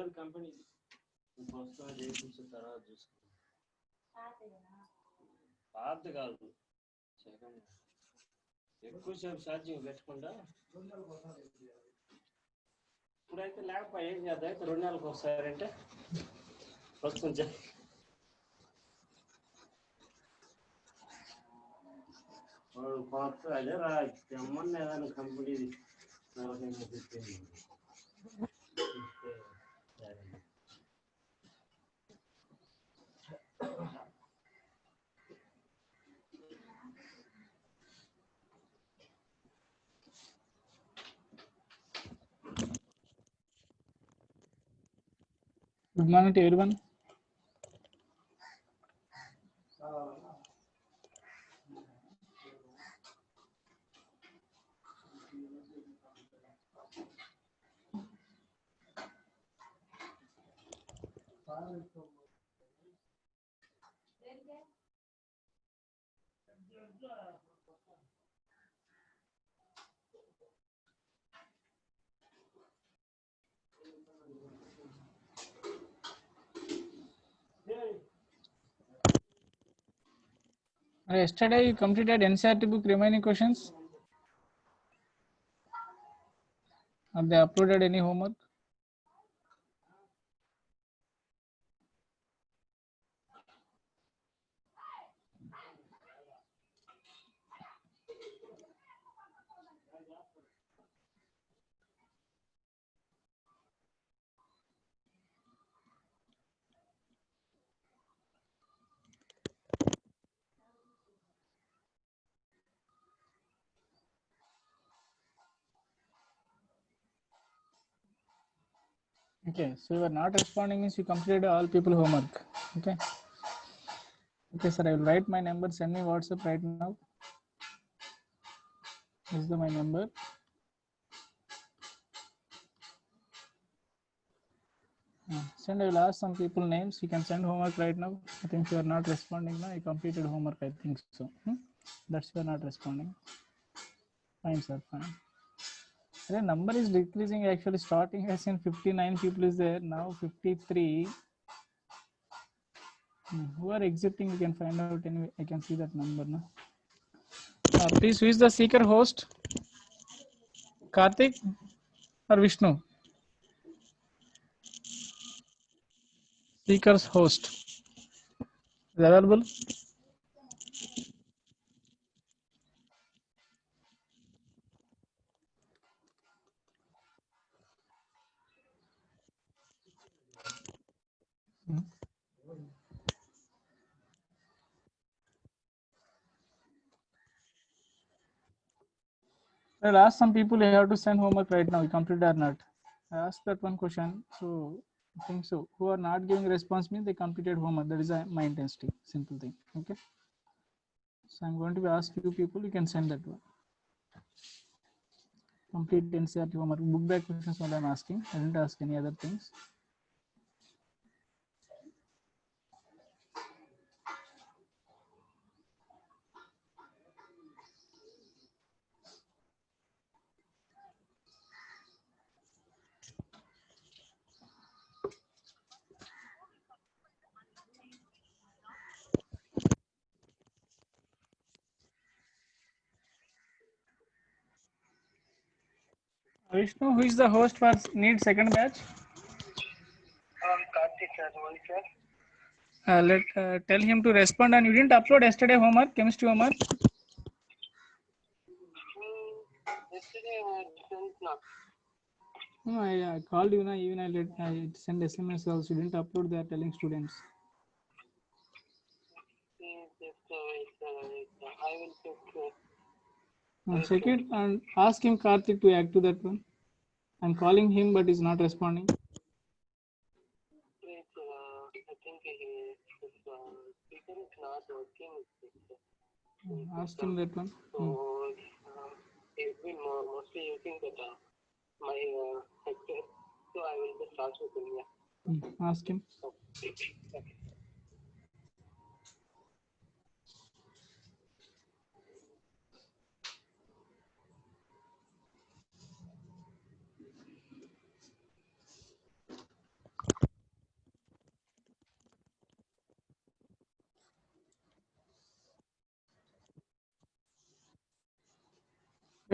పాతది company first చేయించిన తర్వాత చూసుకో. పాతది కాదు, సెకండ్. ఎక్కువసేపు ఛార్జింగ్ పెట్టకుండా ఇప్పుడైతే లేకపోతే ఏం చేద్దాం, అయితే 2 నెలలకు ఒకసారి అంటే వస్తుంది. కొత్త అదే రా తెమ్మని ఏదైనా కంపెనీది 40 Good morning to everyone. Yesterday you completed NCERT book remaining questions. Have they uploaded any homework? Okay, so you are not responding means you completed all people homework. Okay. Okay, sir, I will write my number. Send me WhatsApp right now. This is my number. Send. I will ask some people names. You can send homework right now. I think you are not responding now. I completed homework. I think so. That's you are not responding. Fine, sir. Fine. The number is decreasing. Actually, starting as in 59 people is there now. 53. Who are exiting? You can find out. Anyway, I can see that number now. Please, who is the seeker host? Karthik or Vishnu? Seeker's host is available. I'll ask some people. You have to send homework right now. You complete or not? I asked that one question. So I think so. Who are not giving response means they completed homework. That is my intensity. Simple thing. Okay. So I'm going to ask few people. You can send that one. Complete NCERT homework. Book back questions. What I'm asking. I didn't ask any other things. Vishnu, who is the host for NEET second batch? Karthik. Tell him to respond. And you didn't upload yesterday homework, chemistry homework. Yesterday I sent not. No, I called you now. Even I send SMS also. You didn't upload. They are telling students. I will check. Check it and ask him Karthik to active that one. I'm calling him, but he's not responding. I think his speaker is not working. Ask him that one. So he's been mostly using that my headset. So I will just ask with him. Yeah. Ask him. Okay.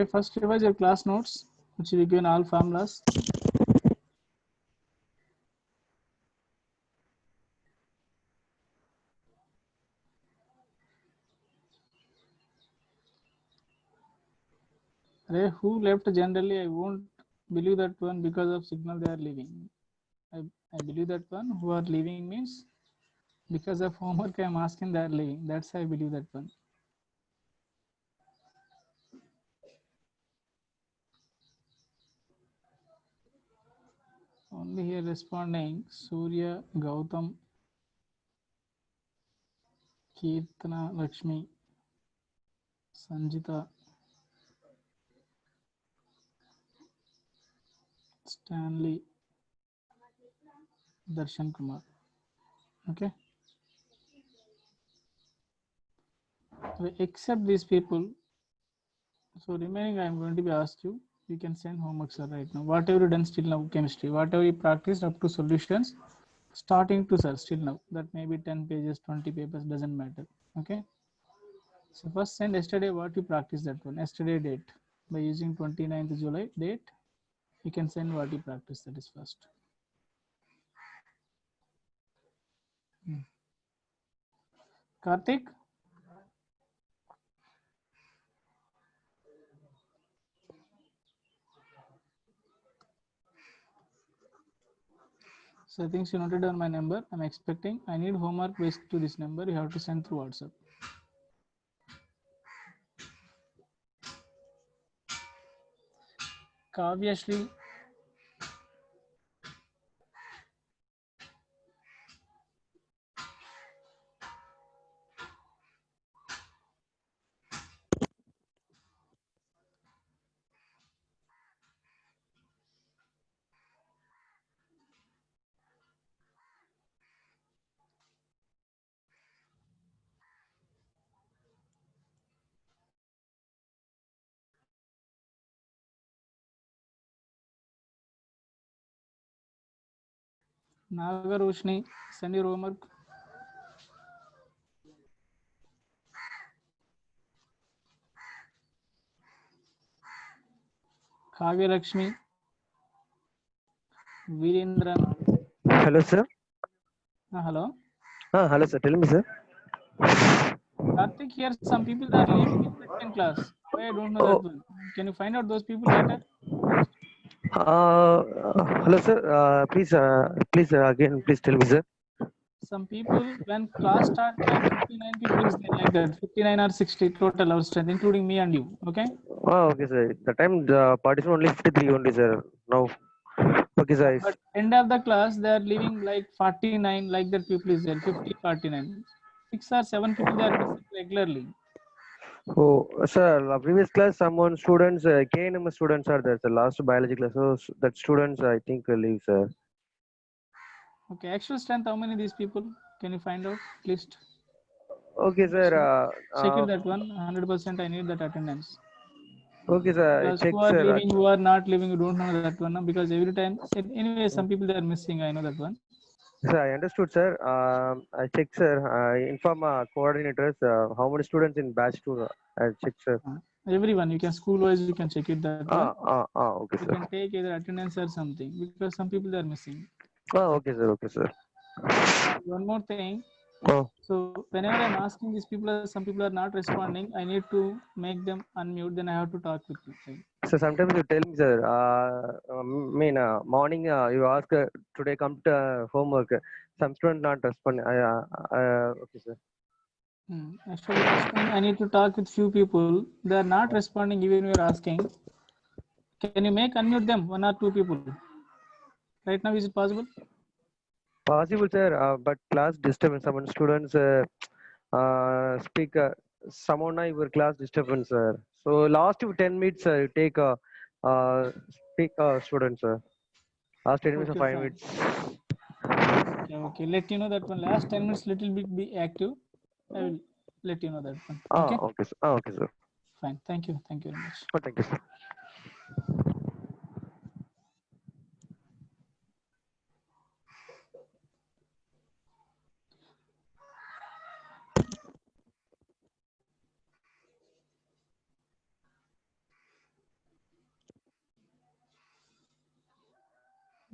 Okay, first revise your class notes, which will give in all formulas. Who left generally? I won't believe that one because of signal they are leaving. I believe that one who are leaving means because of homework I am asking they are leaving. That's how I believe that one. Only here responding Surya, Gautam, Kirtana, Lakshmi, Sanjita, Stanley, Darshan Kumar. Okay. Except these people, so remaining I am going to be asked you. You can send homework sir right now. Whatever you done still now chemistry, whatever you practiced up to solutions, starting to sir still now. That may be 10 pages, 20 papers, doesn't matter. Okay. So first send yesterday what you practiced that one. Yesterday date by using 29th July date. You can send what you practiced. That is first. Karthik. So I think you noted down my number. I'm expecting. I need homework based to this number. You have to send through WhatsApp. Kavya Shri. Nagar Roshni. Send your homework. Kavya Lakshmi. Virendran. Hello, sir. Hello. Hello, sir. Tell me, sir. Karthik, here some people are leaving in between class. Why I don't know that Oh, one. Can you find out those people later? hello, sir. Please, again, please tell me, sir. Some people, when class start time, 59 people is there like that. 59 or 60 total our strength, including me and you. Okay. Okay, sir. The time the participant only 53 only, sir. Now, okay, sir. But end of the class, they are leaving like 49, like that people is there, 50, 49. 6 or 7 people they are missing regularly. Oh, sir. Previous class, someone students, KNM students are there. The last biology class, so that students, I think, leave, sir. Okay, actual strength, how many these people? Can you find out list? Okay, sir. Check it that one. 100% I need that attendance. Okay, sir. I Because check, who are sir. leaving, who are not leaving, you don't know that one. No? Because every time, anyway, some people they are missing. I know that one. Sir, I understood, sir. I checked, sir. I inform coordinators how many students in batch 2. I checked, sir. Everyone, you can school wise, you can check it that one. Okay, You sir. can take either attendance or something because some people they are missing. Okay, sir. Okay, sir. One more thing. Oh, So whenever I'm asking these people, some people are not responding. I need to make them unmute. Then I have to talk with them. so sometimes you tell me, sir. Morning you ask today come to homework. Some student not respond. Okay, sir. Actually, first thing I need to talk with few people. They are not responding even we are asking. Can you make unmute them, 1 or 2 people? Right now, is it possible? Possible, sir. But class disturbance. Some students speak. Someone your class disturbance, sir. So last 10 minutes, you take speak students, sir. Last 10 minutes or Okay, 5 fine. minutes. Okay. Let you know that one. Last 10 minutes, little bit be active. I will let you know that one. Okay. Okay, sir. Okay, sir. Fine. Thank you. Thank you very much. Oh, thank you, sir.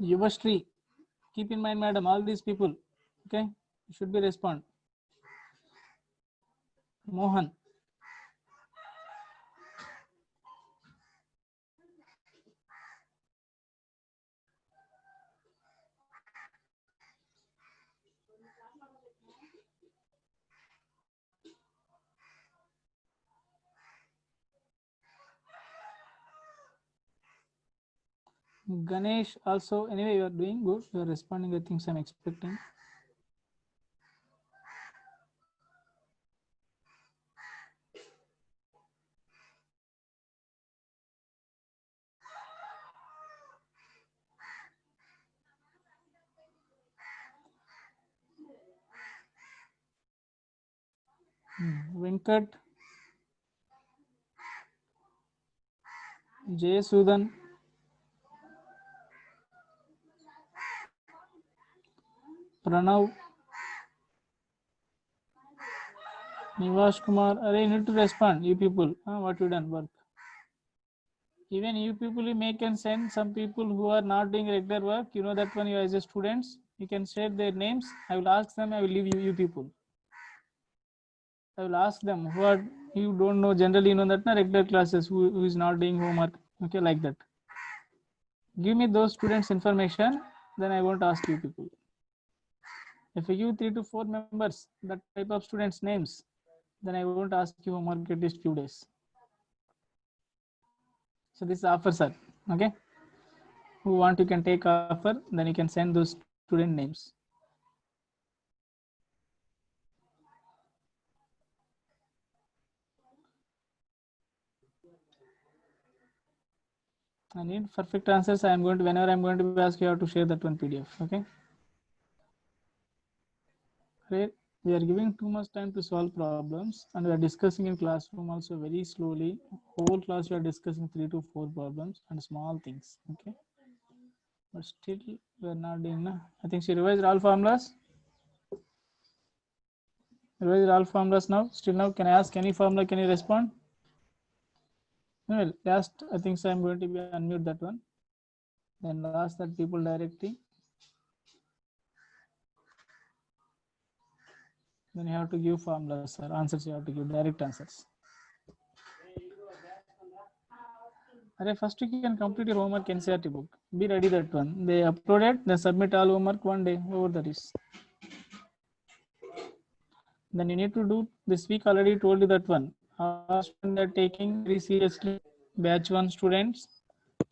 Yuvashri, keep in mind, madam, all these people, okay, you should be respond. Mohan. Ganesh also, anyway, you are doing good. You are responding the things I'm expecting. Venkat, Jay Sudan, Pranav, Nivash Kumar. Array, you need to respond. You people, what you done work. Even you people, you may can send some people who are not doing regular work. You know that one, you as a students, you can share their names. I will ask them. I will leave you people. I will ask them who are you don't know generally, you know that na regular classes who is not doing homework. Okay, like that. Give me those students information, then I won't ask you people. If you give 3 to 4 members that type of students names, then I won't ask you homework at least few days. So this is offer, sir. Okay. Who want, you can take offer, then you can send those student names. I need perfect answers. I am going to, whenever I'm going to ask you how to share that one PDF. Okay. Great. We are giving too much time to solve problems, and we are discussing in classroom also very slowly. Whole class we are discussing 3 to 4 problems and small things. Okay. But still we are not doing. Na? I think she revised all formulas. Revised all formulas now. Still now, can I ask any formula? Can you respond? Well, last I think so I'm going to be unmute that one. Then ask that people directly. Then you have to give formulas or answers. You have to give direct answers. First you can complete your homework NCERT book. Be ready that one. They upload it, then submit all homework one day. Over that is. Then you need to do this week. Already told you that one. Our students are taking very seriously. Batch 1 students.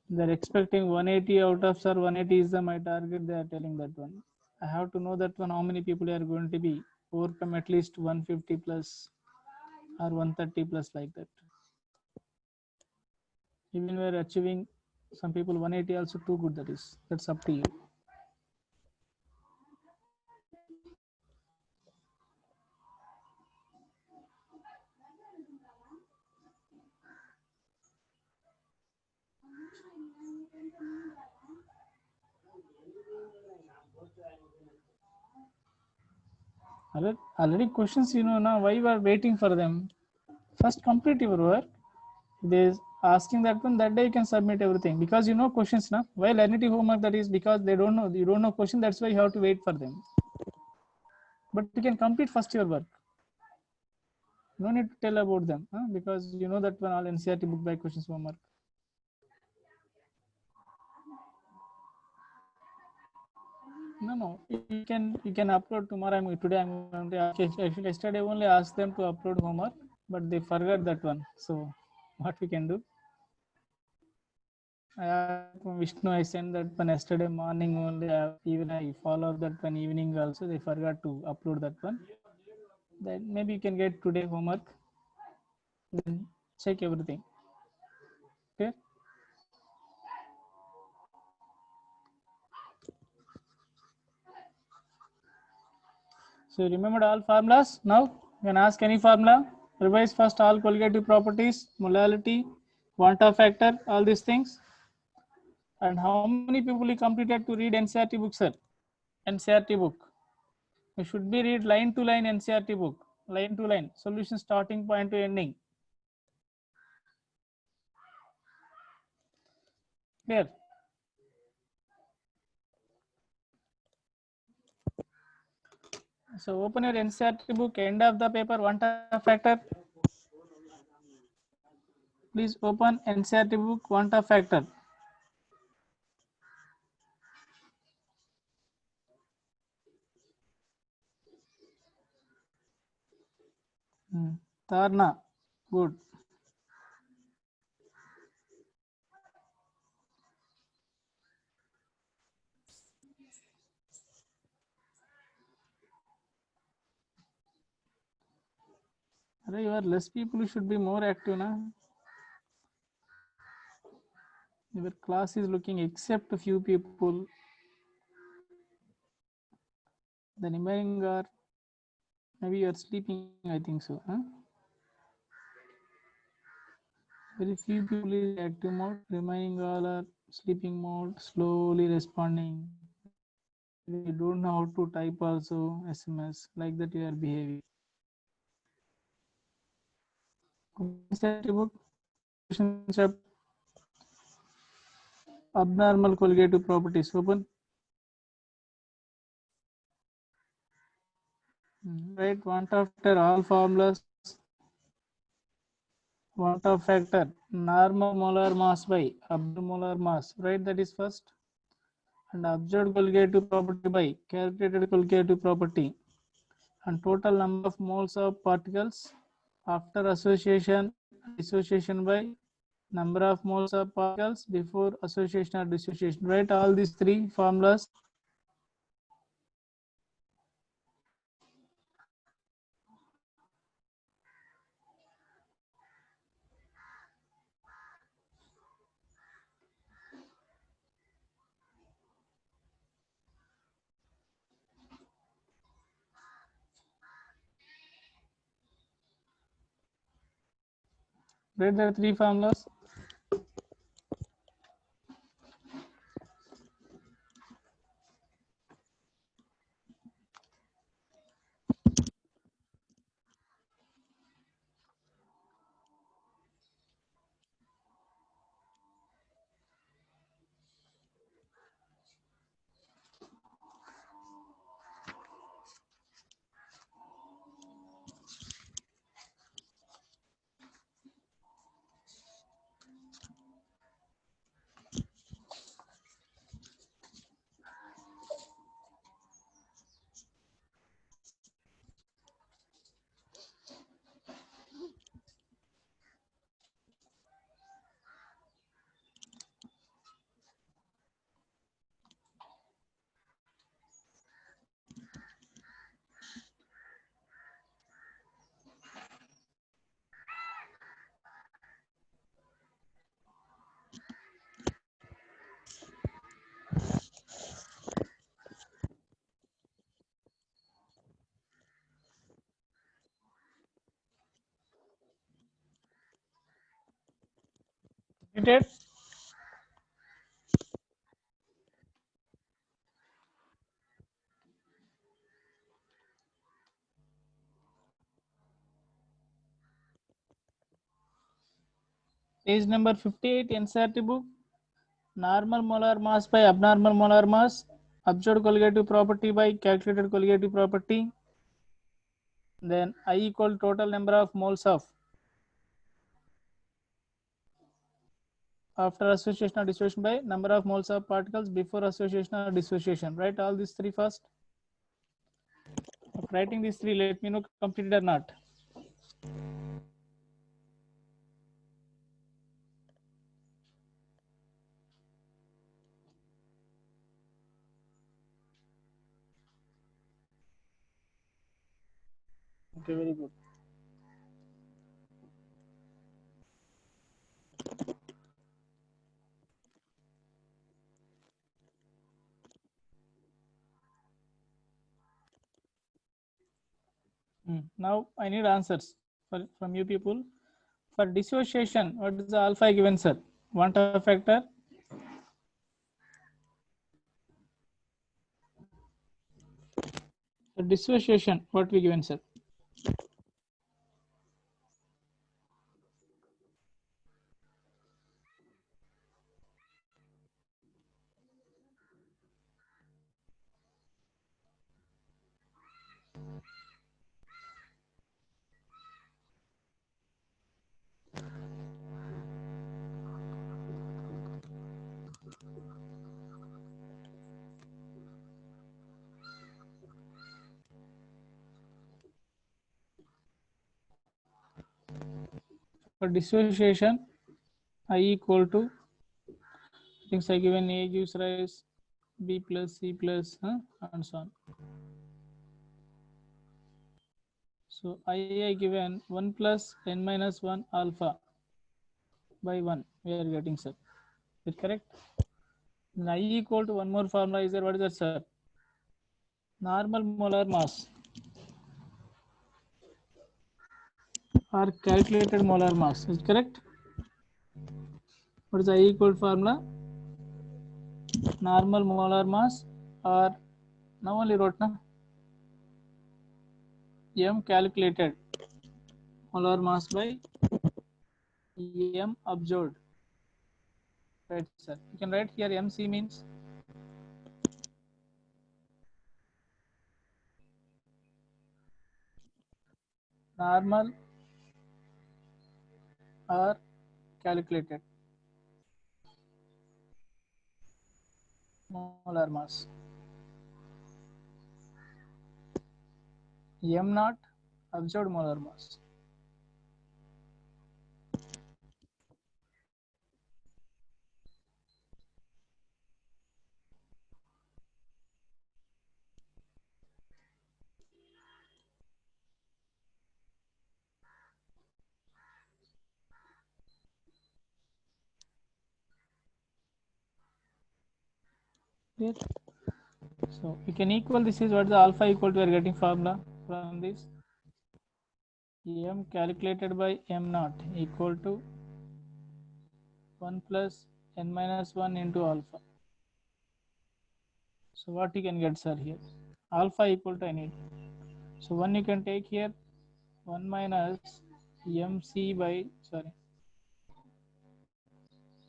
They're expecting 180 out of, sir, 180 is my target. They are telling that one. I have to know that one. How many people are going to be overcome at least 150 plus or 130 plus, like that. Even we are achieving some people 180 also too good. That is. That's up to you. Already questions, you know, now why you are waiting for them? First complete your work. They asking that one, that day you can submit everything, because you know questions now. Why Lernity homework? That is because they don't know, you don't know question, that's why you have to wait for them. But you can complete first your work. No need to tell about them, because you know that one all NCERT book by questions homework. No, you can upload tomorrow. Today I'm going to actually yesterday only asked them to upload homework, but they forgot that one. So what we can do? Vishnu, I sent that one yesterday morning only. Even I follow that one evening also. They forgot to upload that one. Then maybe you can get today homework. Then check everything. Okay. So remembered all formulas. Now you can ask any formula. Revise first all colligative properties, molality, quanta factor, all these things. And how many people you completed to read NCERT book, sir? NCERT book. You should be read line to line NCERT book. Line to line. Solution starting point to ending. Clear? So open your NCERT book, end of the paper, one tough factor. Please open NCERT book, one tough factor. Tarna, good. You are less people, you should be more active na. Your class is looking except a few people. The remaining are maybe you are sleeping, I think so. Huh? Very few people is active mode, remaining all are sleeping mode, slowly responding. You don't know how to type also SMS, like that you are behaving. Abnormal colligative properties open. Right, one after all formulas. One of factor normal molar mass by abnormal mass, right? That is first. And observed colligative property by calculated colligative property, and total number of moles of particles after association, dissociation by number of moles of particles before association or dissociation, right? All these three formulas. Read the three formulas. Read it. Page number 58 NCERT book. Normal molar mass by abnormal molar mass, observed colligative property by calculated colligative property, then I equal total number of moles of after association or dissociation by number of moles of particles before association or dissociation. Write all these three first. After writing these three, let me know completed or not. Okay, very good. Now I need answers from you people. For dissociation, what is the alpha given, sir? Want a factor? For dissociation, what we given, sir? For dissociation, I equal to things I given A gives rise B plus C plus and so on. So I given 1 plus n minus 1 alpha by 1 we are getting, sir. Is it correct? Then I equal to one more formula is there. What is that, sir? Normal molar mass or calculated molar mass. Is it correct? What is the I equal to formula? Normal molar mass or now only wrote na m calculated molar mass by m observed. Right, sir. You can write here mc means normal or calculated molar mass. M naught observed molar mass. Clear? So we can equal this is what the alpha equal to we are getting formula from this. M calculated by m naught equal to 1 plus n minus 1 into alpha. So what you can get, sir, here? Alpha equal to I need. So 1 you can take here 1 minus mc by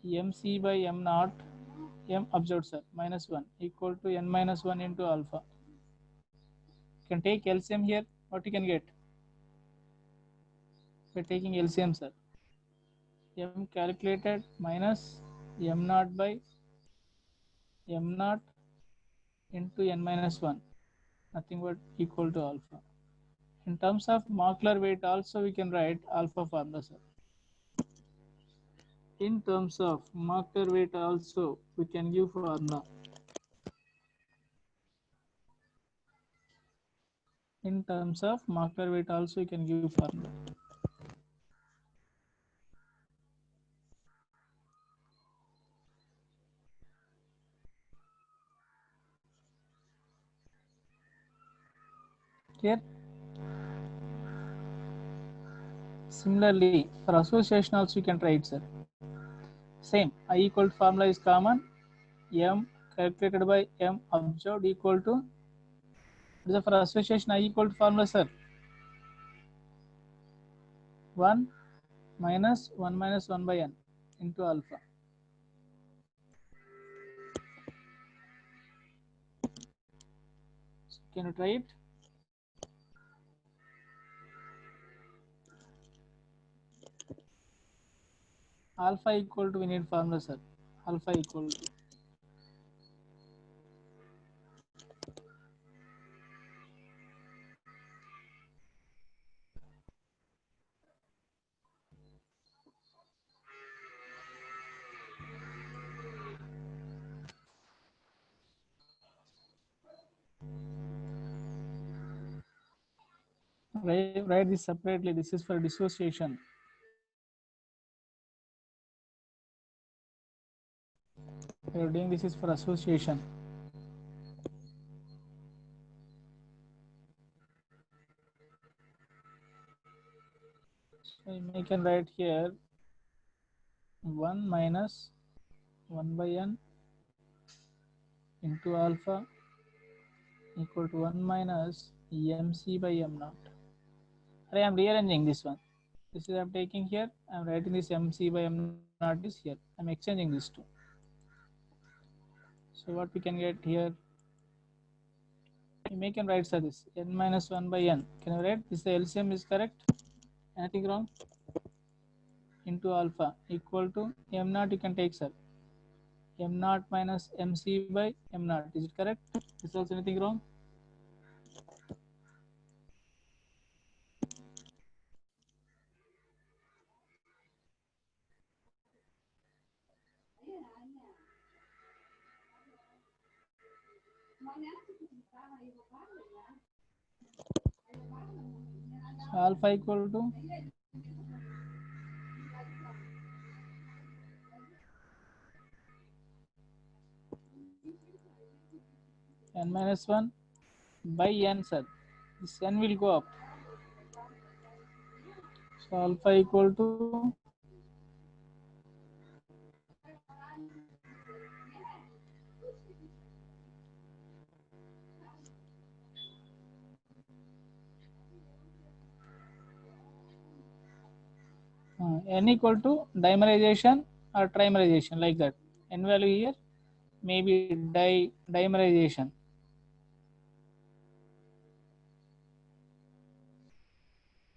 mc by m naught m observed, sir, minus 1 equal to n minus 1 into alpha. You can take LCM here. What you can get? By taking LCM, sir. M calculated minus m naught by m naught into n minus 1, nothing but equal to alpha. In terms of molecular weight also we can write alpha formula, sir. In terms of molecular weight also we can give formula. In terms of molecular weight also you can give formula. Clear? Similarly, for association also you can try it, sir. Same, I equal to formula is common. M calculated by M observed equal to, for association I equal to formula, sir. 1 minus 1 by n into alpha. So can you try it? Alpha equal to we need formula, sir. Alpha equal to write this separately. This is for dissociation. We are doing this is for association. So I can write here 1 minus 1 by n into alpha equal to 1 minus mc by m naught. I am rearranging this one. This is I am taking here. I am writing this mc by m naught is here. I am exchanging these two. So what we can get here? You can write, sir, this n minus 1 by n. Can you write this? The LCM is correct. Anything wrong? Into alpha equal to m naught. You can take, sir. M naught minus mc by m naught. Is it correct? Is also anything wrong? So alpha equal to n minus 1 by n, sir. This n will go up. So alpha equal to n equal to dimerization or trimerization, like that. N value here maybe dimerization.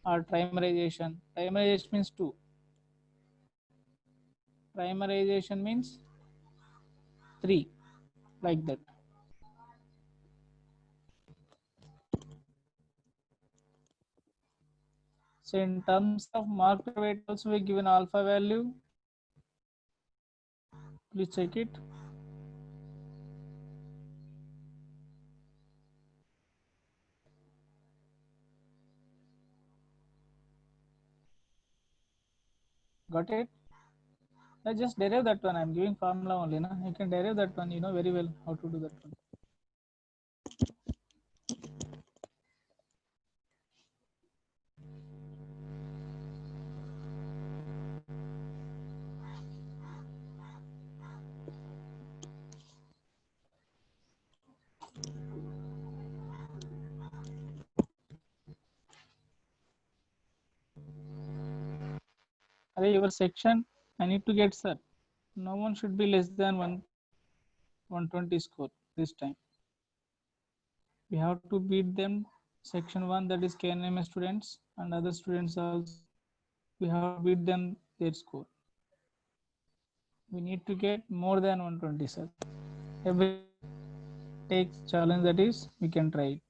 Or trimerization. Trimerization means 2. Trimerization means 3, like that. So in terms of marked weight also we given alpha value. Please check it. Got it? I just derive that one. I'm giving formula only. Na? You can derive that one. You know very well how to do that one. Your section, I need to get, sir. No one should be less than 120 score this time. We have to beat them. Section 1, that is KNMS students and other students also. We have to beat them their score. We need to get more than 120, sir. Every takes challenge, that is we can try it.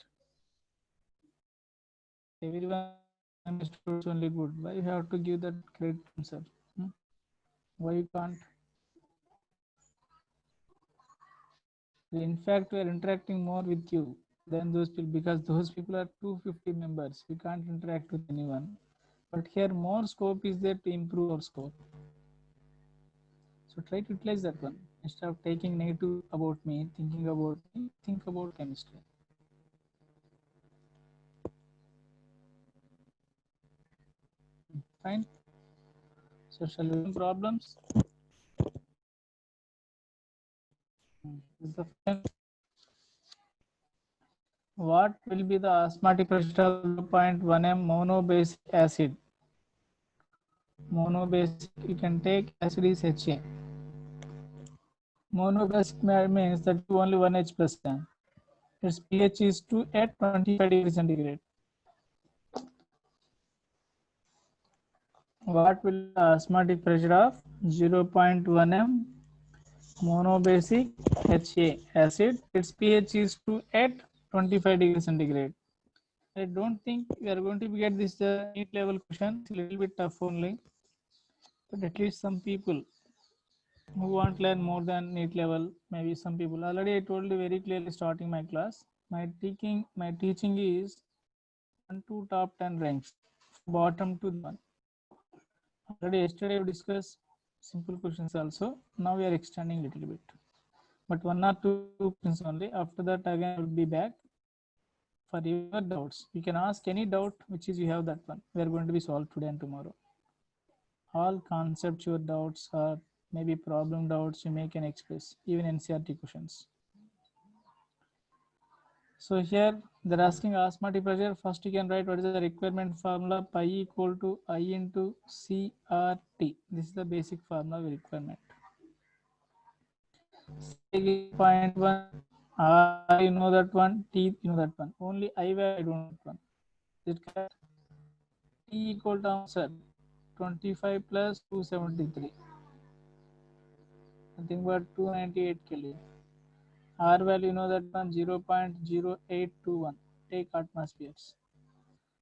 Everyone students only good. Why you have to give that credit, sir? Why you can't? In fact, we are interacting more with you than those people, because those people are 250 members. We can't interact with anyone. But here more scope is there to improve our score. So try to utilize that one. Instead of taking negative about me, thinking about me, think about chemistry. Fine. So shall we do problems? This is the what will be the osmotic pressure of 0.1 m monobasic acid? Monobasic, you can take acid is HA. Monobasic means that only one H plus then. Its pH is 2 at 25 degrees centigrade. What will the osmotic pressure of 0.1 m monobasic HA acid? Its pH is 2 at 25 degrees centigrade. I don't think we are going to get this NEET level question. It's a little bit tough only, but at least some people who want to learn more than NEET level, maybe some people. Already I told you very clearly starting my class. My teaching is 1 to top 10 ranks, bottom to 1. Already yesterday we discussed simple questions also. Now we are extending a little bit, but 1 or 2 questions only. After that again I will be back for your doubts. You can ask any doubt which is you have, that one we are going to be solved today and tomorrow. All conceptual doubts or maybe problem doubts you may can express, even NCERT questions. So here they're asking osmotic pressure. First you can write what is the requirement formula, pi equal to I into CRT. This is the basic formula of requirement. 0.1 R, you know that one, T you know that one. Only I value I don't know that one. Is it correct? T equal to answer 25 plus 273. Nothing but 298 Kelvin. R value you know that one, 0.0821. Take atmospheres.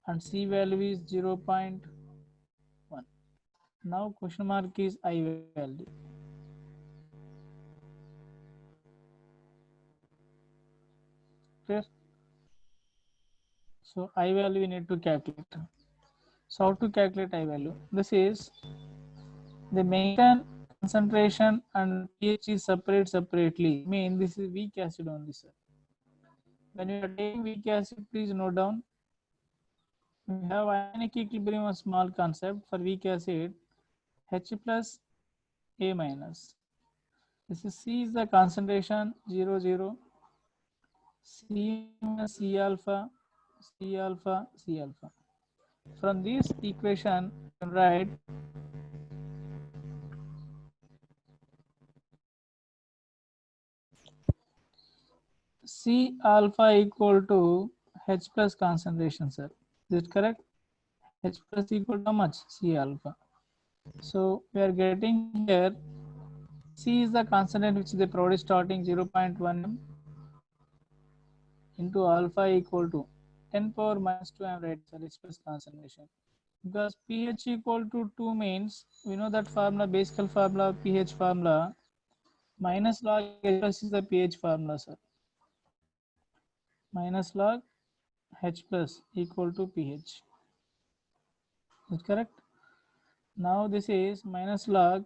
And C value is 0.1. Now question mark is I value. Clear? So I value we need to calculate. So how to calculate I value? This is the maintain concentration and pH is separately. Mean this is weak acid only, sir. When you are taking weak acid, please note down. We have ionic equilibrium, a small concept for weak acid, H plus A minus. This is C is the concentration 0 0. C minus C alpha, C alpha, C alpha. From this equation, you can write C alpha equal to H plus concentration, sir. Is it correct? H plus equal to how much? C alpha. So we are getting here C is the constant which they provide starting 0.1 m into alpha equal to 10 power minus 2 I am right, sir, H plus concentration. Because pH equal to 2 means we know that formula, basic formula, pH formula, minus log H plus is the pH formula, sir. Minus log H plus equal to pH. Is correct? Now this is minus log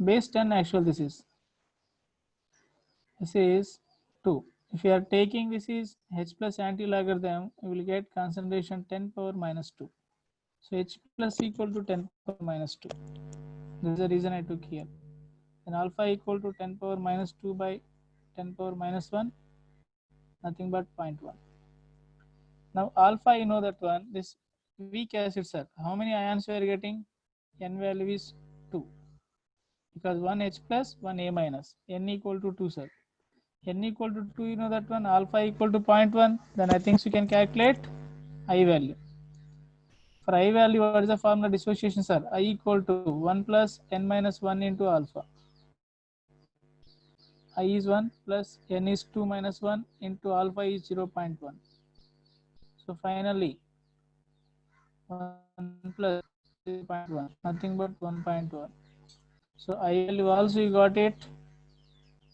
base 10 actual this is 2. If you are taking this is H plus anti-logarithm, you will get concentration 10 power minus 2. So H plus equal to 10 power minus 2. This is the reason I took here. And alpha equal to 10 power minus 2 by 10 power minus 1, nothing but 0.1. Now alpha, you know that one, this weak acid, sir. How many ions we are getting? N value is 2. Because 1 H plus, 1 A minus. N equal to 2, sir. N equal to 2, you know that one, alpha equal to 0.1. Then I think you can calculate I value. For I value, what is the formula dissociation, sir? I equal to 1 plus N minus 1 into alpha. I is 1 plus N is 2 minus 1 into alpha is 0.1. So finally, 1 plus 0.1, nothing but 1.1. So I value also you got it,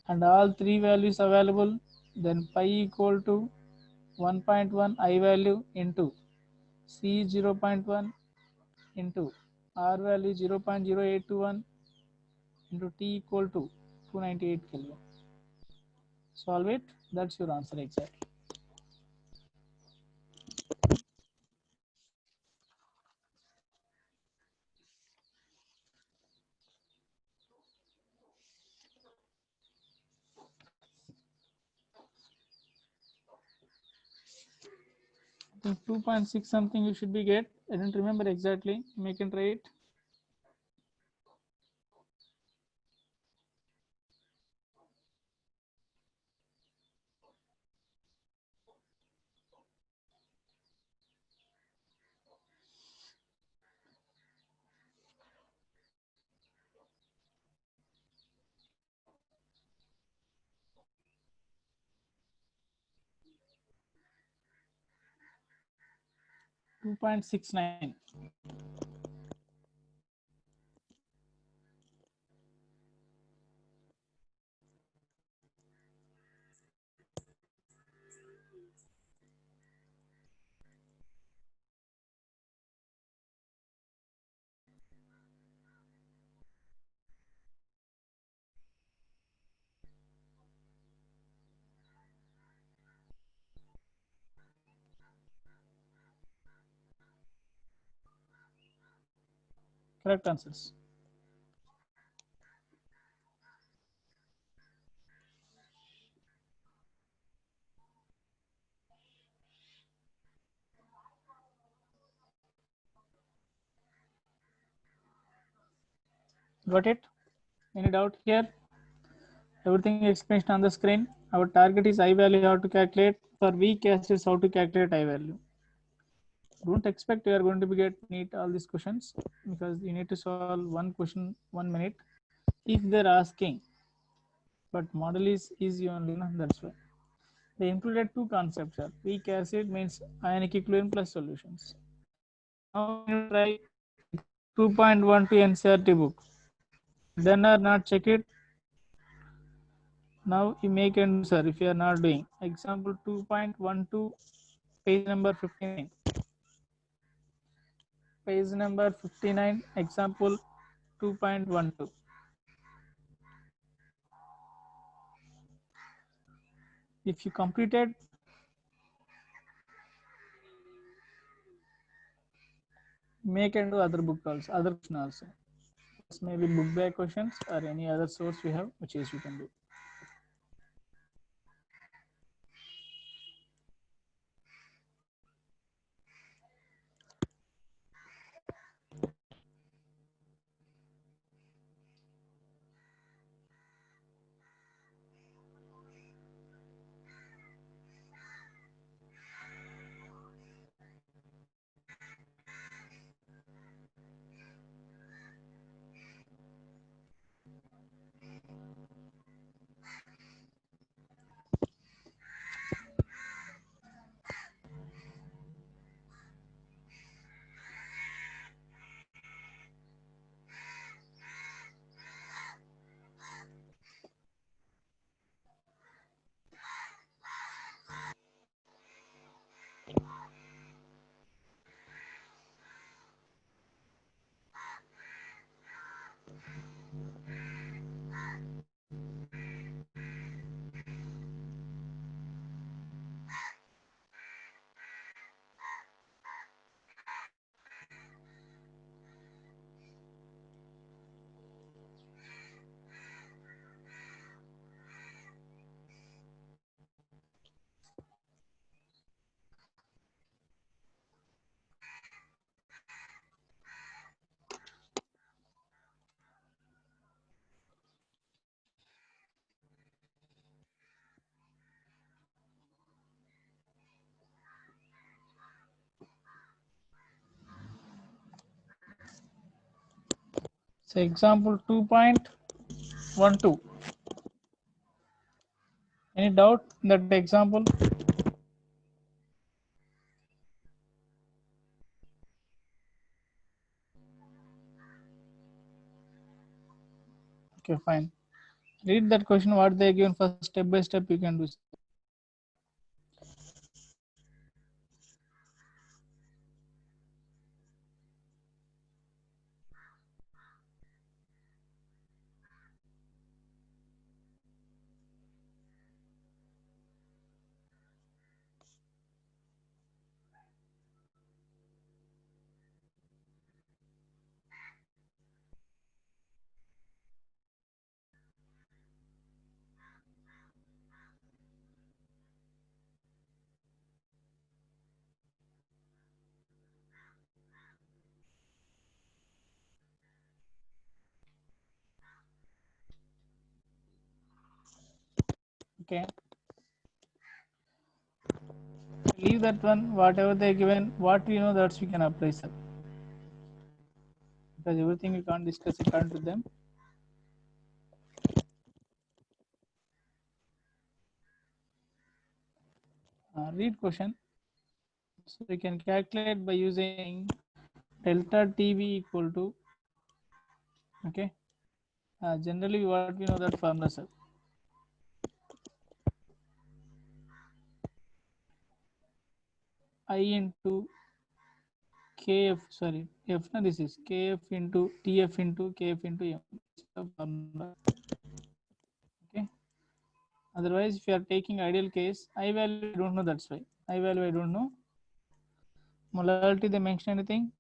and all three values available. Then pi equal to 1.1 I value into C 0.1 into R value 0.0821 into T equal to 298 Kelvin. Solve it. That's your answer exactly. I think 2.6 something you should be get. I don't remember exactly. You can try it. .69. Correct answers. Got it? Any doubt here? Everything explained on the screen. Our target is I value how to calculate. For weak acids, how to calculate I value. Don't expect you are going to be get neat all these questions, because you need to solve one question 1 minute. If they're asking, but model is easy only, no? That's why. They included two concepts. Weak acid means ionic equilibrium plus solutions. Now you try 2.12 NCERT book. Done or not, check it. Now you make and sir if you are not doing. Example 2.12, page number 59. Page number 59, example 2.12. If you completed, make and do other book also, other question also. This may be book bag questions or any other source we have, which is you can do. So example 2.12. Any doubt in that example? Okay, fine. Read that question, what they given first, step by step you can do. Okay. Leave that one, whatever they given, what we know that's we can apply, sir. Because everything we can't discuss, you can't with them. Read question. So we can calculate by using delta TV equal to, okay. Generally what we know that formula, sir. I into KF, sorry, F, no, this is KF into TF into KF into M. Okay. Otherwise, if you are taking ideal case, I value I don't know, that's why. I value I don't know. Molality they mention anything.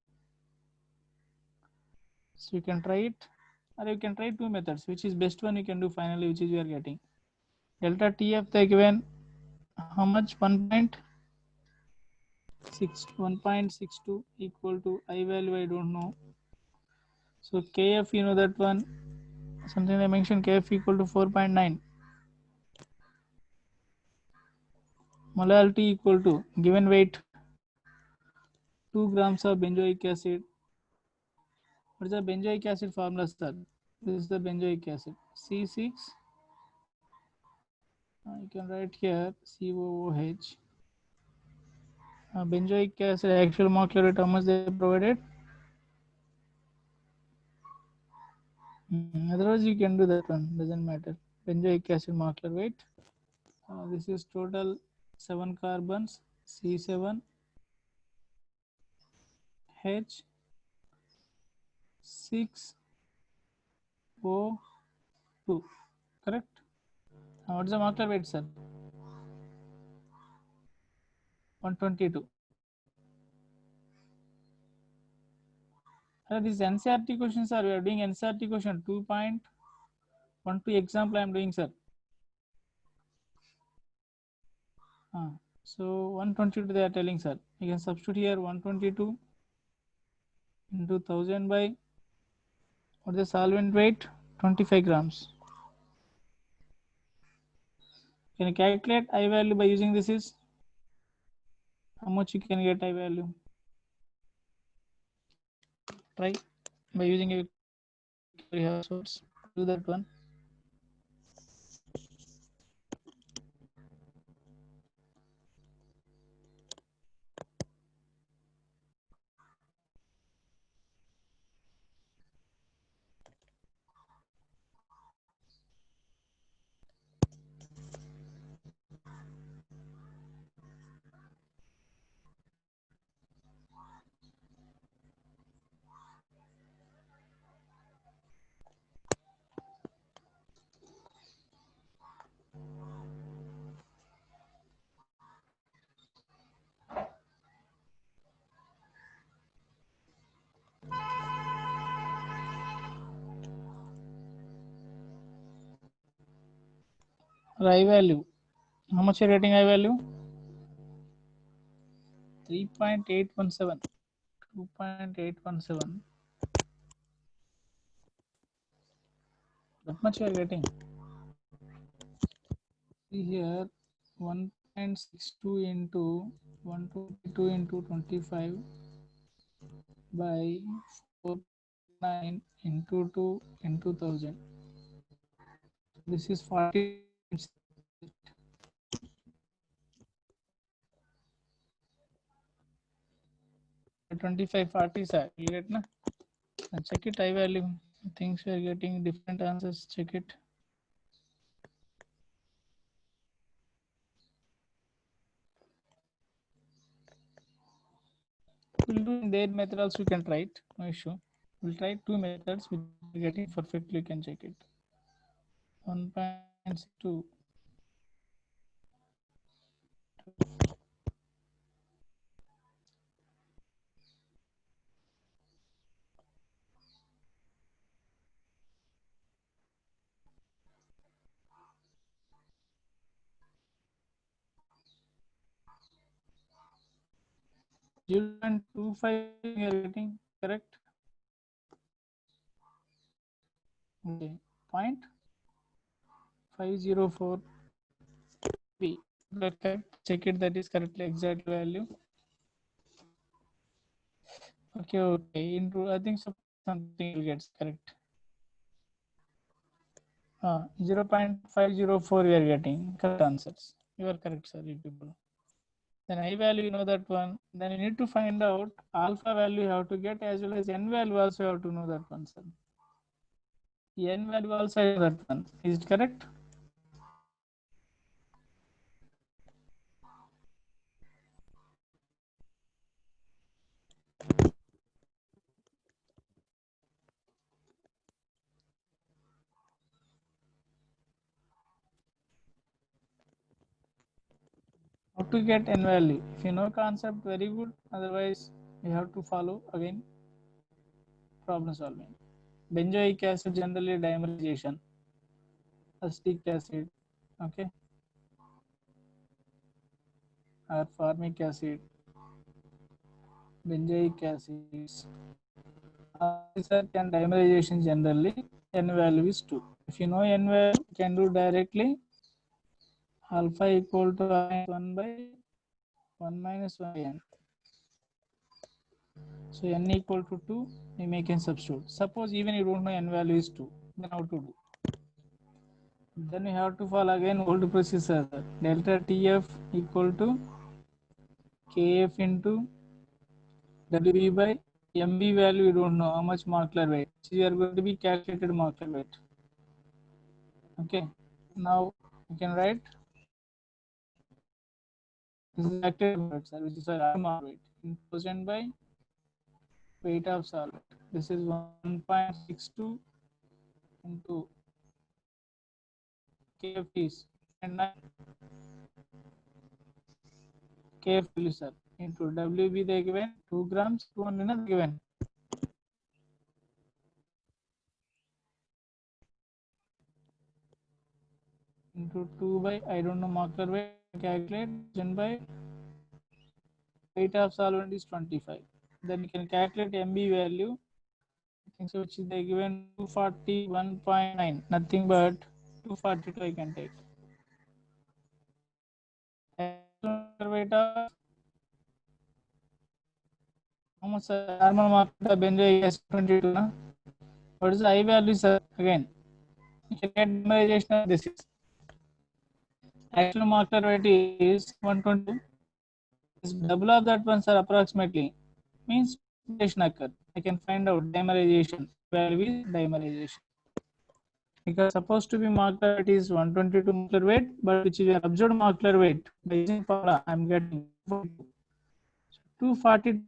So you can try it, or you can try two methods. Which is best one you can do finally, which is you are getting. Delta TF they given how much? 1.62 equal to I value I don't know. So KF you know that one. Something I mentioned KF equal to 4.9. Molality equal to given weight 2 grams of benzoic acid. What is the benzoic acid formula, sir? This is the benzoic acid. C6. You can write here COOH. Benzoic acid actual molecular weight, how much they provided? Otherwise, you can do that one. Doesn't matter. benzoic acid molecular weight. This is total 7 carbons, C7 H 6 O2, correct? What's the molecular weight, sir? 122. These NCRT questions, sir. We are doing NCRT question 2.12 example I am doing, sir. So 122 they are telling, sir. You can substitute here 122 into 1000 by what the solvent weight, 25 grams. Can you calculate I value by using this? Is how much you can get I value? Try by using a source. Do that one. I value. How much are you getting I value? 3.817. 2.817. That much you are getting. See here 1.62 into 122 into 25 by 49 into 2 into 1000. This is 40. 25 40, sir. You get na? And check it I value. Things we are getting different answers. Check it. We'll do in their method also. You can try it. No issue. We'll try 2 methods. We're getting perfectly. You can check it. 1.62. You can 25 you are getting correct. Okay. 0.504 B. That correct. Check it. That is correctly exact value. Okay. Okay. Into I think something will get correct. 0.504 we are getting correct answers. You are correct, sir. You people. Then I value, you know that one. Then you need to find out alpha value you have to get, as well as n value also you have to know that one, sir. N value also I know that one. Is it correct? How to get n value? If you know concept, very good. Otherwise, you have to follow again problem solving. Benzoic acid generally dimerization. Acetic acid, okay, or formic acid, benzoic acids. Can dimerization generally n value is 2. If you know n value, you can do directly alpha equal to 1 by 1 minus 1 n. So n equal to 2, you make a substitute. Suppose even you don't know n value is 2, then how to do? Then you have to follow again old procedure. Delta TF equal to KF into WB by MB value you don't know how much molecular weight. So you are going to be calculated molecular weight. Okay. Now you can write this is active weight, sir, which is atom weight in percent by weight of solid. This is 1.62 into kf is and kf value, sir, into WB they given 2 grams, 200 given. Into 2 by I don't know molecular weight, calculate then by weight of solvent is 25. Then you can calculate MB value. I think so, which is they given 241.9, nothing but 242 I can take. Weight of how much, sir? Normal market of benzoic acid 22. Na? What is the I value, sir? Again, you can get memorization of this. Actual molecular weight is 120. Is double of that one, sir, approximately. Means oxidation occur. I can find out dimerization. Value is dimerization. Because supposed to be molecular weight is 122 molecular weight, but which is an observed molecular weight. By using formula, I am getting 240.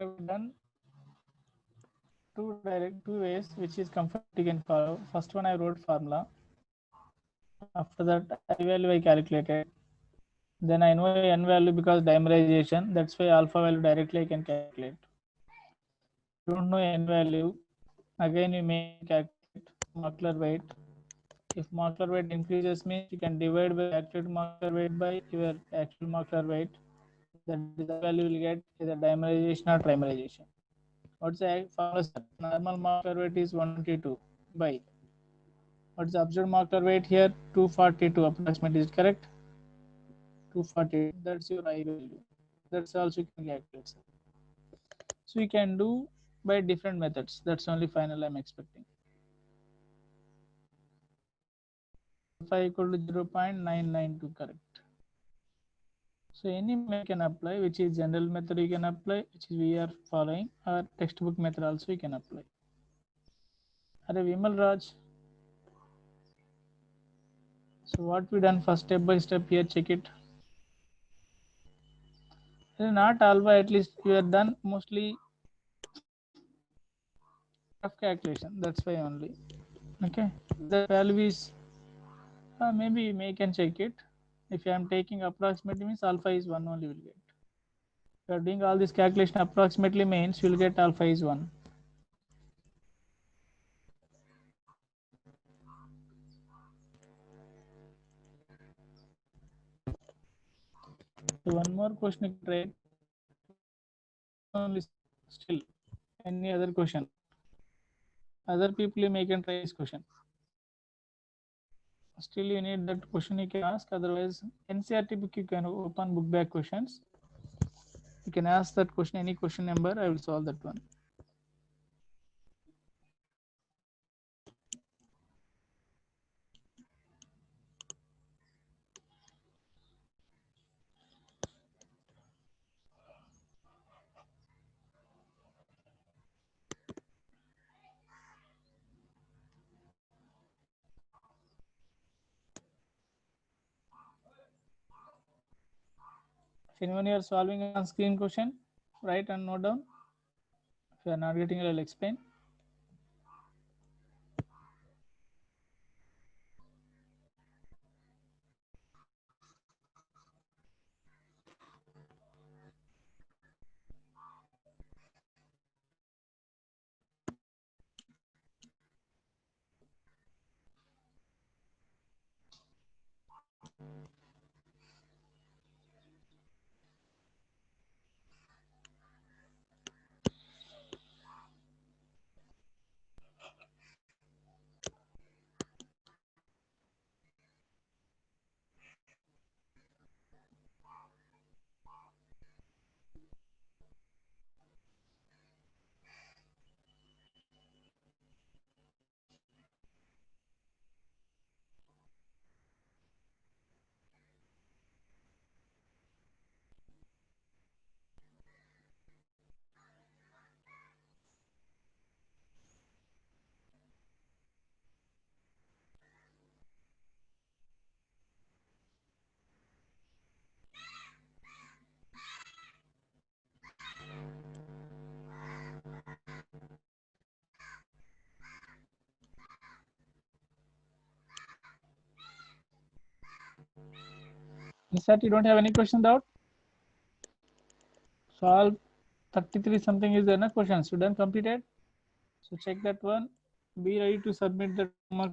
I've done two ways which is comfort you can follow. First one I wrote formula. After that I value I calculated. Then I know n value because dimerization. That's why alpha value directly I can calculate. Don't know n value. Again you may calculate molecular weight. If molecular weight increases means you can divide by active molecular weight by your actual molecular weight. That value will get either dimerization or trimerization. What's the formula? Normal molecular weight is 122 by what's the observed molecular weight here? 242 approximately. Is it correct? 240. That's your I value. That's also you can calculate. So you can do by different methods. That's only final I'm expecting. Alpha equal to 0.992, correct. So any method can apply, which is general method you can apply, which is we are following, or textbook method also you can apply. Are Vimal Raj? So what we done first step by step here, check it. Not alpha, at least you are done mostly of calculation. That's why only. Okay, the value is maybe you may can check it. If I am taking approximately means alpha is 1 only will get. If you are doing all this calculation approximately means you will get alpha is 1. So one more question you can try. Only still any other question. Other people you may can try this question. Still you need that question you can ask. Otherwise, NCERT book you can open book back questions. You can ask that question, any question number. I will solve that one. If anyone you are solving on screen question, write and note down. If you are not getting it, I will explain. NCERT, you don't have any question doubt? Solve 33 something is there, no questions. You done completed? So check that one. Be ready to submit the homework.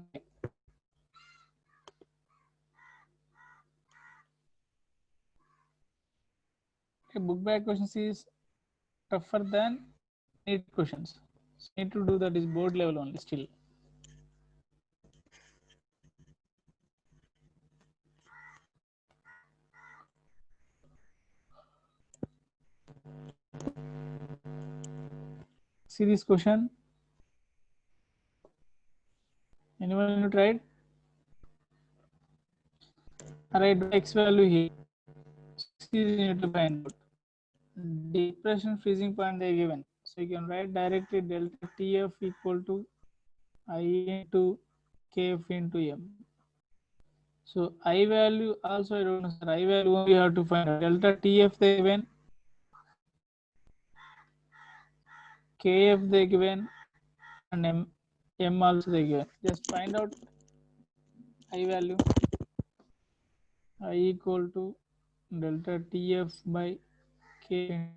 Okay, book back questions is tougher than NEET questions. So need to do that is board level only still. See this question. Anyone who tried? Alright, X value here. You need to find out. Depression freezing point they are given. So you can write directly delta TF equal to I into KF into M. So I value also I don't know, sir. I value only have to find out. Delta TF they given, KF they given, and M also they given. Just find out I value. I equal to delta TF by K.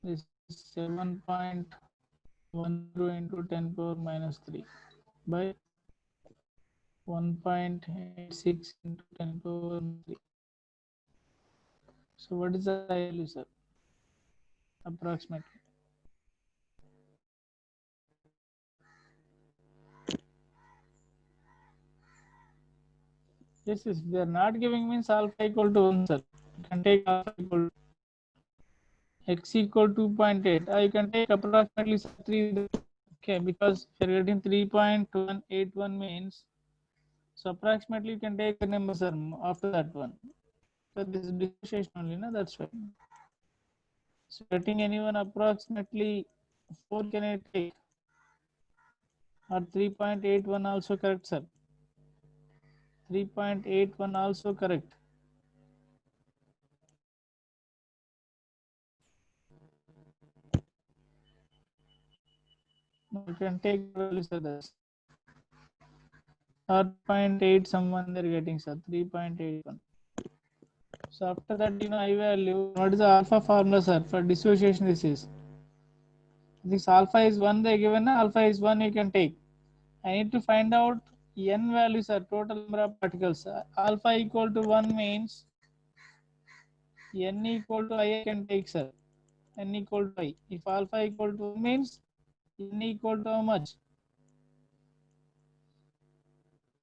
This is 7.10 into 10 power minus 3 by 1.86 into 10 power 3. So what is the value, sir? Approximately. Yes, yes. They are not giving means alpha equal to 1, sir. You can take alpha equal to x equal to 2.8. You can take approximately 3. Okay, because if you're getting 3.181 means, so approximately you can take the number, sir, after that one. So this is dissociation only, no? That's why. So getting anyone approximately 4 can I take? Or 3.81 also correct, sir. 3.81 also correct. You can take values of this. Or 0.8 someone they're getting, sir. 3.81. So after that, you know, I value. What is the alpha formula, sir? For dissociation, this is. This alpha is 1 they given. Alpha is 1 you can take. I need to find out n values are total number of particles. Alpha equal to 1 means n equal to I can take, sir. N equal to I. If alpha equal to 1 means n equal to how much?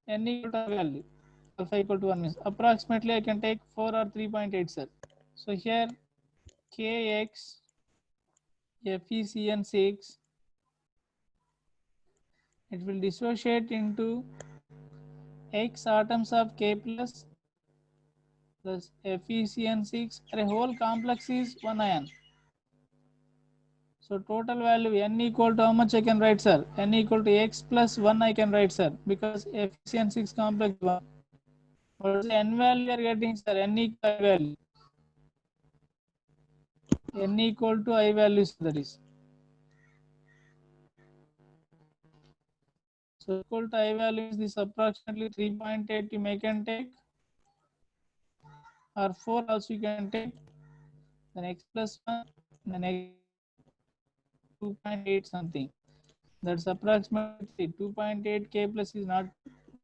N equal to I value. Alpha equal to 1 means approximately I can take 4 or 3.8, sir. So here Kx FeCN6, it will dissociate into X atoms of K plus FeCN6. The whole complex is 1 ion. So total value n equal to how much I can write, sir? N equal to X plus 1 I can write, sir, because FeCN6 complex 1. What is the n value you are getting, sir? N equal to I value. N equal to I values, that is. So equal to I value is this approximately 3.8 you may can take, or 4 also you can take, then X plus 1, then X 2.8 something. That's approximately 2.8 K plus is not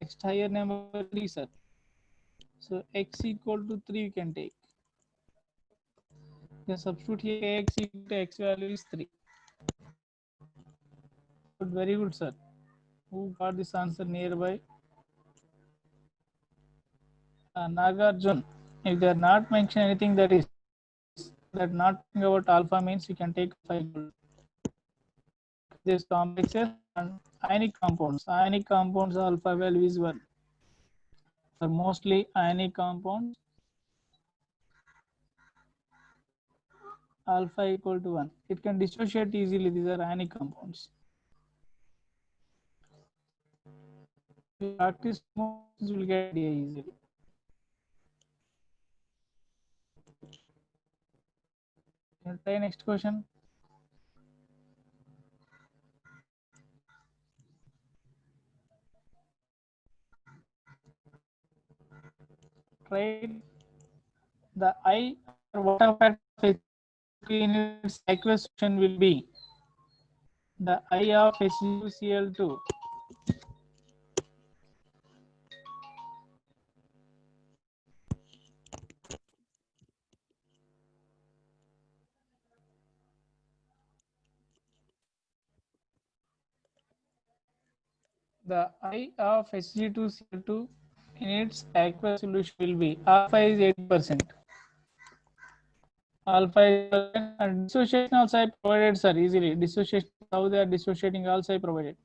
next higher number 3, sir. So X equal to 3 you can take. Then substitute here X equal to X value is 3. Good, very good, sir. Who got this answer nearby? Nagarjun. If they are not mentioning anything that is that not about alpha means you can take 5. This complexes and ionic compounds. Ionic compounds alpha value is 1. For mostly ionic compounds, alpha equal to 1. It can dissociate easily. These are ionic compounds. If you practice more, you will get idea easily. Try next question. Try the I or water factor in its aqueous solution will be the I of HgCl2. The I of Hg2Cl2 in its aqueous solution will be alpha is 80%. Alpha is and dissociation also I provided, sir, easily. Dissociation, how they are dissociating also I provided.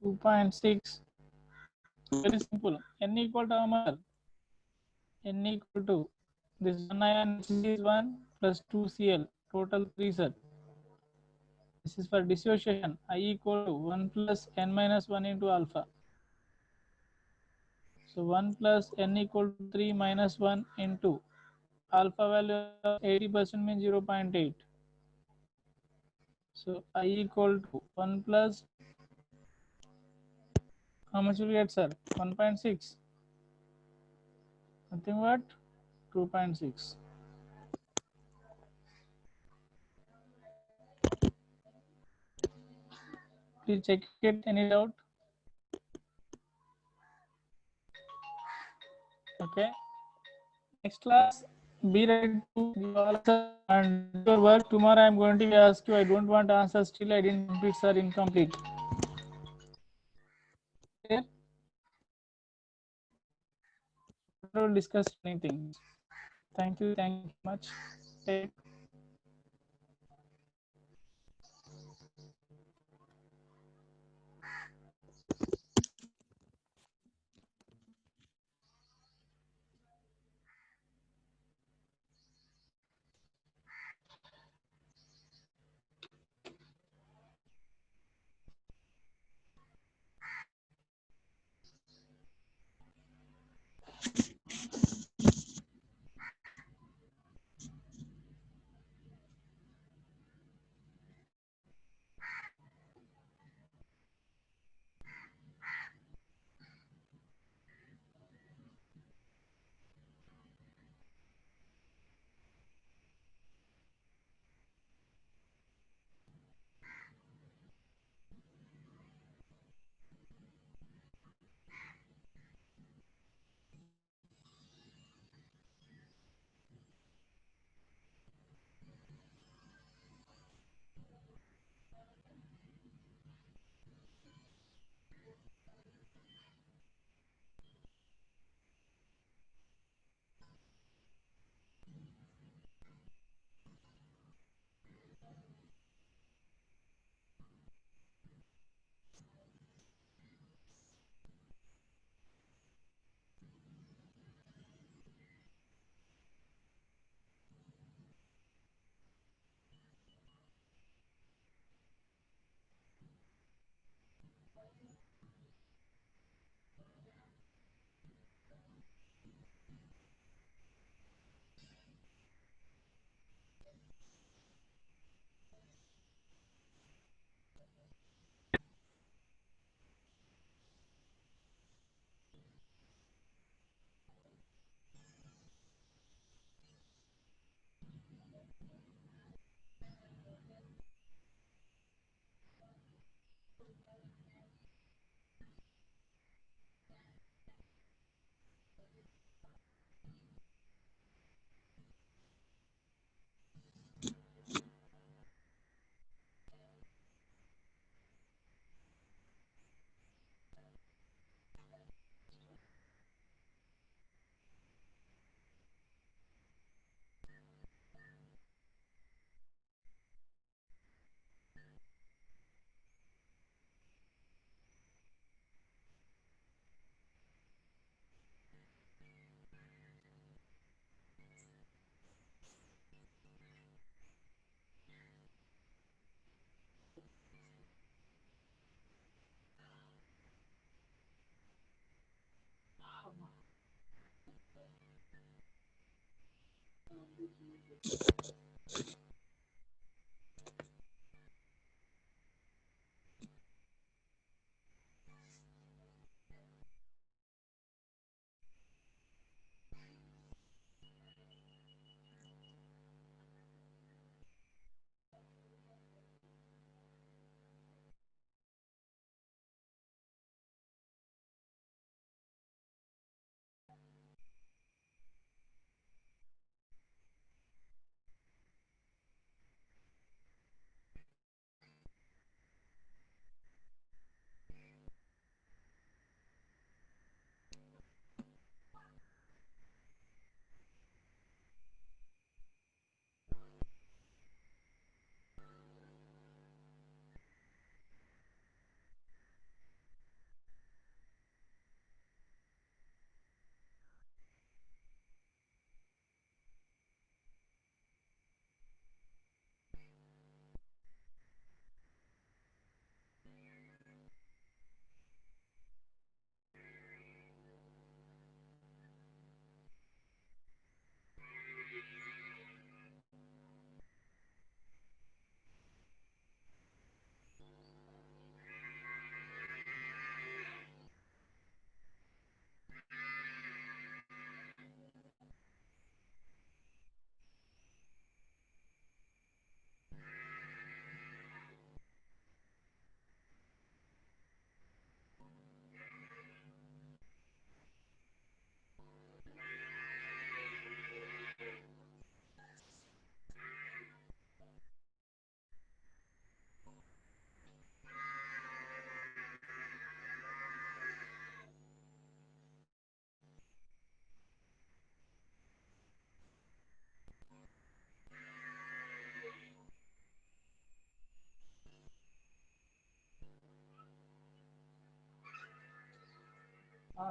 Two 2.6. Very simple. N equal to how much? N equal to this 1 ion is 1 plus 2Cl, total 3, sir. This is for dissociation. I equal to 1 plus n minus 1 into alpha. So 1 plus n equal to 3 minus 1 into alpha value of 80% means 0.8. So I equal to 1 plus, how much will get, sir? 1.6. Nothing but 2.6. Please check it. Any doubt? Okay. Next class, be ready to give all answers and do your work. Tomorrow I am going to ask you. I don't want answers still. I didn't complete, sir. Incomplete. Okay. We will discuss anything. Thank you. Thank you much. Take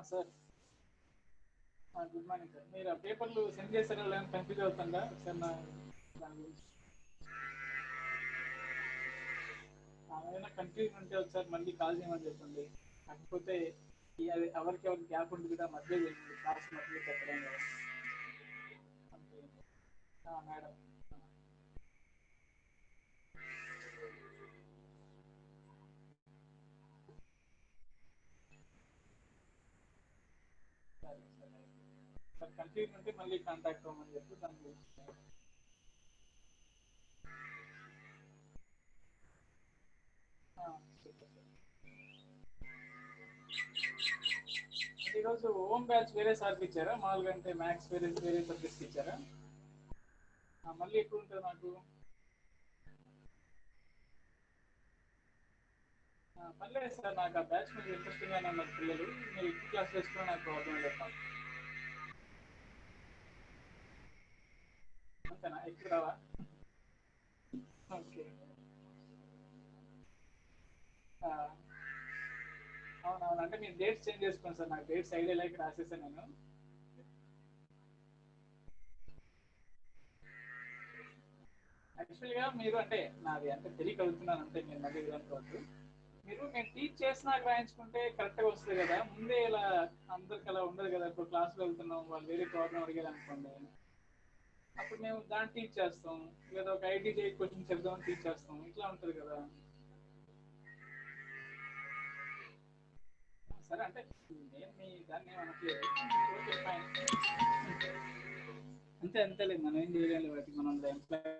sir good morning sir. మీరు ఆ పేపర్లు send చేశారా లేదని confuse అవుతుందా sir? నా దాని గురించి ఏదైనా కన్ఫ్యూజన్ ఉంటే ఒకసారి మళ్ళీ కాల్ చేయమని చెప్పండి. కాకపోతే అది ఎవరికి గ్యాప్ ఉంటుంది కదా, మధ్య చేయండి, క్లాస్ మధ్యలో చెప్పడం కదా. మేడం సరే సరే సార్, కన్ఫ్యూజన్ ఉంటే మళ్ళీ కాంటాక్ట్ అవ్వమని చెప్పి దాని గురించి. ఈరోజు హోమ్ బ్యాచ్ వేరే సార్కి ఇచ్చారా? మామూలుగా అంటే మ్యాథ్స్ వేరే వేరే సబ్జెక్ట్స్ ఇచ్చారా? మళ్ళీ ఎప్పుడు ఉంటుంది నాకు? పర్లేదు సార్, నాకు ఆ బ్యాచ్ మీద ఇంట్రెస్టింగ్గానే ఉన్నారు పిల్లలు. మీరు ఎక్కువ క్లాస్ వేసుకుని నాకు ప్రాబ్లం చెప్తాను. అంతేనా? ఎక్కువ రావా? ఓకే. అవునవును, అంటే మీరు డేట్స్ చేంజ్ చేసుకోండి సార్. నాకు డేట్స్ ఐడియా లేక రాసేసాను నేను. యాక్చువల్గా మీరు అంటే నాది అంటే తెలియక అడుగుతున్నాను, అంటే మీరు మళ్ళీ అనుకోవద్దు. మీరు నేను టీచ్ చేసినాక రాయించుకుంటే కరెక్ట్గా వస్తుంది కదా. ముందే ఇలా అందరికి అలా ఉండదు కదా. ఇప్పుడు క్లాస్లో వెళ్తున్నాం, వాళ్ళు వేరే ప్రాబ్లం అడిగారు అనుకోండి, అప్పుడు మేము దాన్ని టీచ్ చేస్తాం, లేదా ఒక ఐటీజీ క్వశ్చన్ చెప్దామని టీచ్ చేస్తాం, ఇట్లా ఉంటుంది కదా. సరే అంటే నేను మీ దాన్ని ఏమనట్లేదు. Okay fine. అంతే అంతేలేదు, మనం ఏం చేయలేదు వాటికి, మనం ఎంప్లాయ్.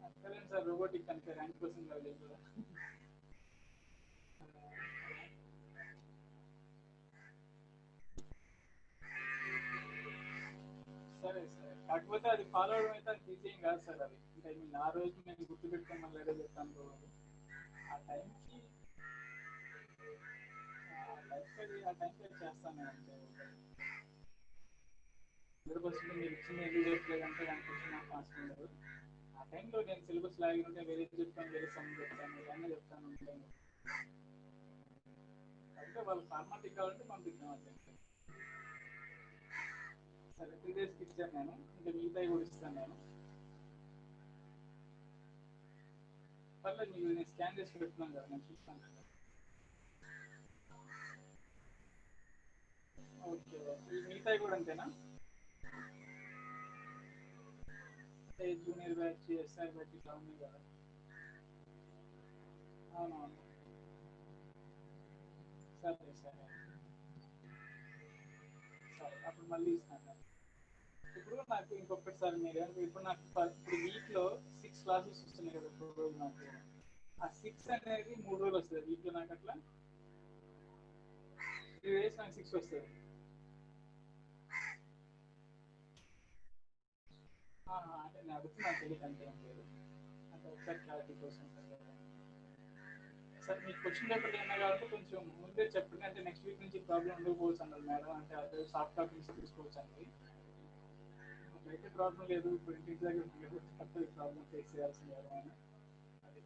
అంతేలేదు సార్, రోబోటిక్ అంటే ర్యాంక్ కోసం కాదు కూడా. సరే సరే, కాకపోతే అది ఫాలో అవడం అయితే అది ఈజీ కాదు సార్. అది అంటే నేను ఆ రోజు నేను గుర్తుపెట్టుకోమని లేదో చెప్తాను. ఆ టైంకి ఆ టైంకి చేస్తాను నేను. అంటే సిలబస్ మీరు ఇచ్చింది ఎందుకు చెప్పలేదంటే దానికి వచ్చి నాకు అవసరం ఉండదు. ఆ టైంలో నేను సిలబస్ లాగి ఉంటే వేరే చెప్తాను, వేరే సమ్ చెప్తాను, ఇవన్నీ చెప్తాను. అయితే వాళ్ళు ఫార్మాలిటీ కావాలంటే పంపిద్దాం అంటే. సరే 3 డేస్కి ఇచ్చాను నేను, ఇంకా మిగతాయి కూడా ఇస్తాను నేను. పర్లేదు, మీకు నేను స్కాన్ చేసి పెట్టున్నాను కదా, నేను చూస్తాను కదా. ఓకే ఈ మిగతాయి కూడా అంతేనా? జూనియర్ బ్యాచ్ ఎస్ఆర్ బ్యాచ్ ఇట్లా ఉన్నాయి కదా. అవునవును. సరే సరే సరే అప్పుడు మళ్ళీ ఇస్తాను. ఇప్పుడు నాకు ఇంకొకటిసారి మీరు ఇప్పుడు నాకు ఇప్పుడు వీక్లో 6 క్లాసెస్ వస్తున్నాయి కదా ఇప్పుడు రోజు నాకు. ఆ 6 అనేది 3 రోజులు వస్తుంది వీక్లో నాకు. అట్లా 3 days నాకు 6 వస్తుంది. అంటే నేను అడుగుతున్నాను, తెలియదు అంతే ఏం లేదు. అంటే ఒకసారి క్లారిటీ కోసం సార్ మీకు క్వశ్చన్ పేపర్ ఏమన్నా కాబట్టి కొంచెం ముందే చెప్పండి. అంటే నెక్స్ట్ వీక్ నుంచి ప్రాబ్లం ఉండకపోవచ్చు అన్నారు మేడం. అంటే అదే సాఫ్ట్ కాపీస్ తీసుకోవచ్చు అండి. అయితే ప్రాబ్లం లేదు. ఇప్పుడు ఇంటి దగ్గర తప్పదు ప్రాబ్లం ఫేస్ చేయాల్సింది ఎవరైనా. అది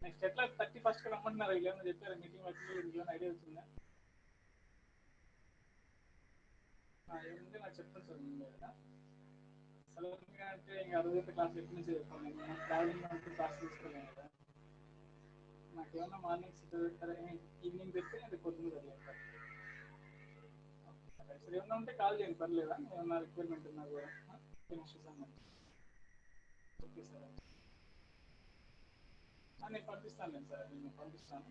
నెక్స్ట్ ఎట్లా 31st రమ్మంటున్నారు. ఏమైనా చెప్పారా మీటింగ్ వచ్చి? ఏమైనా ఐడియా వచ్చిందా? ఏముంటే నాకు చెప్పండి సార్ ముందు. సడన్గా అంటే ఇంకా అరవై క్లాస్ ఎప్పటి నుంచి చెప్పాను. నేను ట్రావెలింగ్ అంటే క్లాస్ తీసుకోలేను కదా. నాకేమన్నా మార్నింగ్ ఈవినింగ్ పెడితే అది పొద్దున్న చదివేస్తాను. సరే ఏమన్నా ఉంటే కాల్ చేయండి, పర్లేదా? ఏమన్నా రిక్వైర్మెంట్ ఉన్నా కూడా కెమిస్ట్రీ సంబంధించి. Okay sir. నేను పంపిస్తాను సార్, నేను పంపిస్తాను.